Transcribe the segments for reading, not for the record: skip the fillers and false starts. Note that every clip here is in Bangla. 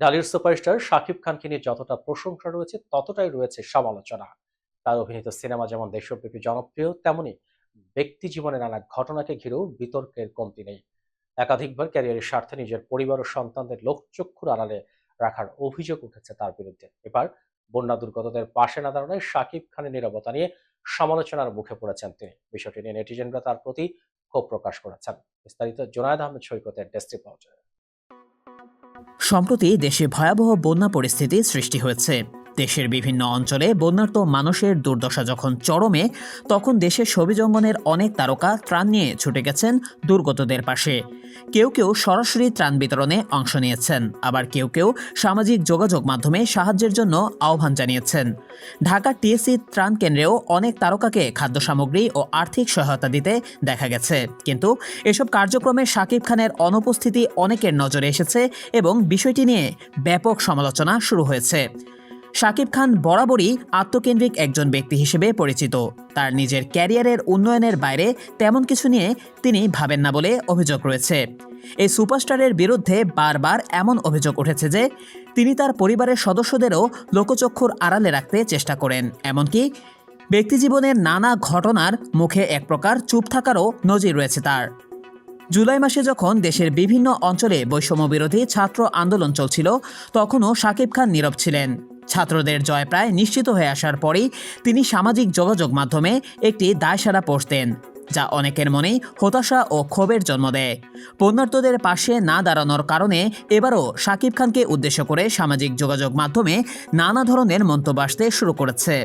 ঢালিউড সুপারস্টার শাকিব খানকে নিয়ে যতটা প্রশংসা রয়েছে ততটাই রয়েছে সমালোচনা। তার অভিনীত সিনেমা যেমন দেশব্যাপী জনপ্রিয়, তেমনি ব্যক্তি জীবনে নানা ঘটনাকে ঘিরেও বিতর্কের কমতি নেই। একাধিকবার ক্যারিয়ারের স্বার্থে নিজের পরিবার ও সন্তানদের লোকচক্ষুর আড়ালে রাখার অভিযোগ উঠেছে তার বিরুদ্ধে। এবার বন্যা দুর্গতদের পাশে না দাঁড়ানোয় শাকিব খানের নীরবতা নিয়ে সমালোচনার মুখে পড়েছেন তিনি। বিষয়টি নিয়ে নেটিজেনরা তার প্রতি ক্ষোভ প্রকাশ করেছেন। বিস্তারিত জোনায়েদ আহমেদ সৈকতের ডেস্ক রিপোর্ট। সম্প্রতি দেশে ভয়াবহ বন্যা পরিস্থিতি সৃষ্টি হয়েছে। দেশের বিভিন্ন অঞ্চলে বন্যার্ত মানুষের দুর্দশা যখন চরমে, তখন দেশের ছবি জঙ্গনের অনেক তারকা ত্রাণ নিয়ে ছুটে গেছেন দুর্গতদের পাশে। কেউ কেউ সরাসরি ত্রাণ বিতরণে অংশ নিয়েছেন, আবার কেউ কেউ সামাজিক যোগাযোগ মাধ্যমে সাহায্যের জন্য আহ্বান জানিয়েছেন। ঢাকার টিএসসি ত্রাণ কেন্দ্রেও অনেক তারকাকে খাদ্য সামগ্রী ও আর্থিক সহায়তা দিতে দেখা গেছে। কিন্তু এসব কার্যক্রমে শাকিব খানের অনুপস্থিতি অনেকের নজরে এসেছে এবং বিষয়টি নিয়ে ব্যাপক সমালোচনা শুরু হয়েছে। শাকিব খান বরাবরই আত্মকেন্দ্রিক একজন ব্যক্তি হিসেবে পরিচিত। তার নিজের ক্যারিয়ারের উন্নয়নের বাইরে তেমন কিছু নিয়ে তিনি ভাবেন না বলে অভিযোগ রয়েছে। এই সুপারস্টারের বিরুদ্ধে বারবার এমন অভিযোগ উঠেছে যে তিনি তার পরিবারের সদস্যদেরও লোকচক্ষুর আড়ালে রাখতে চেষ্টা করেন, এমনকি ব্যক্তিজীবনের নানা ঘটনার মুখে এক প্রকার চুপ থাকারও নজির রয়েছে তার। জুলাই মাসে যখন দেশের বিভিন্ন অঞ্চলে বৈষম্য বিরোধী ছাত্র আন্দোলন চলছিল, তখনও শাকিব খান নীরব ছিলেন। ছাত্রদের জয় প্রায় নিশ্চিত হয়ে আসার পরেই তিনি সামাজিক যোগাযোগ মাধ্যমে একটি দায়সারা পোস্ট দেন, যা অনেকের মনেই হতাশা ও ক্ষোভের জন্ম দেয়। বন্যার্তদের পাশে না দাঁড়ানোর কারণে এবারও শাকিব খানকে উদ্দেশ্য করে সামাজিক যোগাযোগ মাধ্যমে নানা ধরনের মন্তব্য আসতে শুরু করেছে।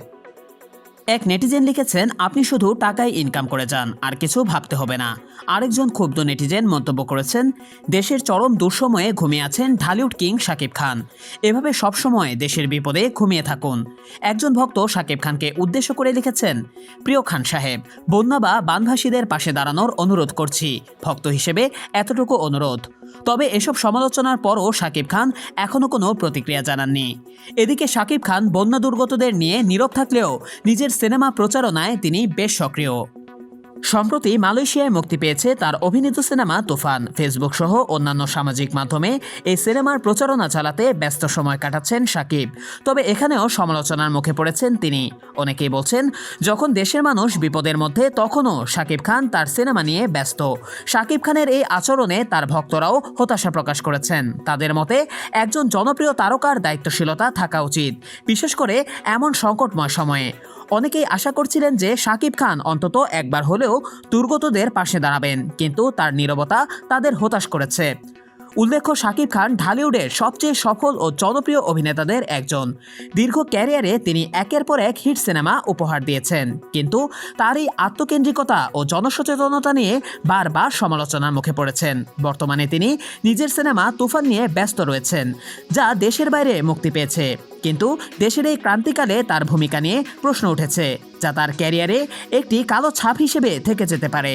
এক নেটিজেন লিখেছেন, আপনি শুধু টাকাই ইনকাম করে যান, আর কিছু ভাবতে হবে না। আরেকজন ক্ষুব্ধ নেটিজেন মন্তব্য করেছেন, দেশের চরম দুঃসময়ে ঘুমিয়ে আছেন ঢালিউড কিং শাকিব খান, এভাবে সবসময় দেশের বিপদে ঘুমিয়ে থাকুন। একজন ভক্ত শাকিব খানকে উদ্দেশ্য করে লিখেছেন, প্রিয় খান সাহেব, বন্যা বা বানভাসীদের পাশে দাঁড়ানোর অনুরোধ করছি, ভক্ত হিসেবে এতটুকু অনুরোধ। তবে এসব সমালোচনার পরও শাকিব খান এখনও কোনো প্রতিক্রিয়া জানাননি। এদিকে শাকিব খান বন্যা দুর্গতদের নিয়ে নীরব থাকলেও নিজের সিনেমা প্রচারণায় তিনি বেশ সক্রিয়। সম্প্রতি মালয়েশিয়ায় মুক্তি পেয়েছে তার অভিনীত সিনেমা তুফান। ফেসবুক সহ অন্যান্য সামাজিক মাধ্যমে এই সিনেমার প্রচারণা চালাতে ব্যস্ত সময় কাটাচ্ছেন শাকিব। তবে এখানেও সমালোচনার মুখে পড়েছেন তিনি। অনেকেই বলছেন, যখন দেশের মানুষ বিপদের মধ্যে, তখনও শাকিব খান তার সিনেমা নিয়ে ব্যস্ত। শাকিব খানের এই আচরণে তার ভক্তরাও হতাশা প্রকাশ করেছেন। তাদের মতে একজন জনপ্রিয় তারকার দায়িত্বশীলতা থাকা উচিত, বিশেষ করে এমন সংকটময় সময়ে। অনেকেই আশা করছিলেন যে শাকিব খান অন্তত একবার হলেও দুর্গতদের পাশে দাঁড়াবেন, কিন্তু তার নীরবতা তাদের হতাশ করেছে। উল্লেখ্য, শাকিব খান ঢালিউডের সবচেয়ে সফল ও জনপ্রিয় অভিনেতাদের একজন। দীর্ঘ ক্যারিয়ারে তিনি একের পর এক হিট সিনেমা উপহার দিয়েছেন, কিন্তু তার এই আত্মকেন্দ্রিকতা ও জনসচেতনতা নিয়ে বারবার সমালোচনার মুখে পড়েছেন। বর্তমানে তিনি নিজের সিনেমা তুফান নিয়ে ব্যস্ত রয়েছেন, যা দেশের বাইরে মুক্তি পেয়েছে। কিন্তু দেশের এই ক্রান্তিকালে তার ভূমিকা নিয়ে প্রশ্ন উঠেছে, যা তার ক্যারিয়ারে একটি কালো ছাপ হিসেবে থেকে যেতে পারে।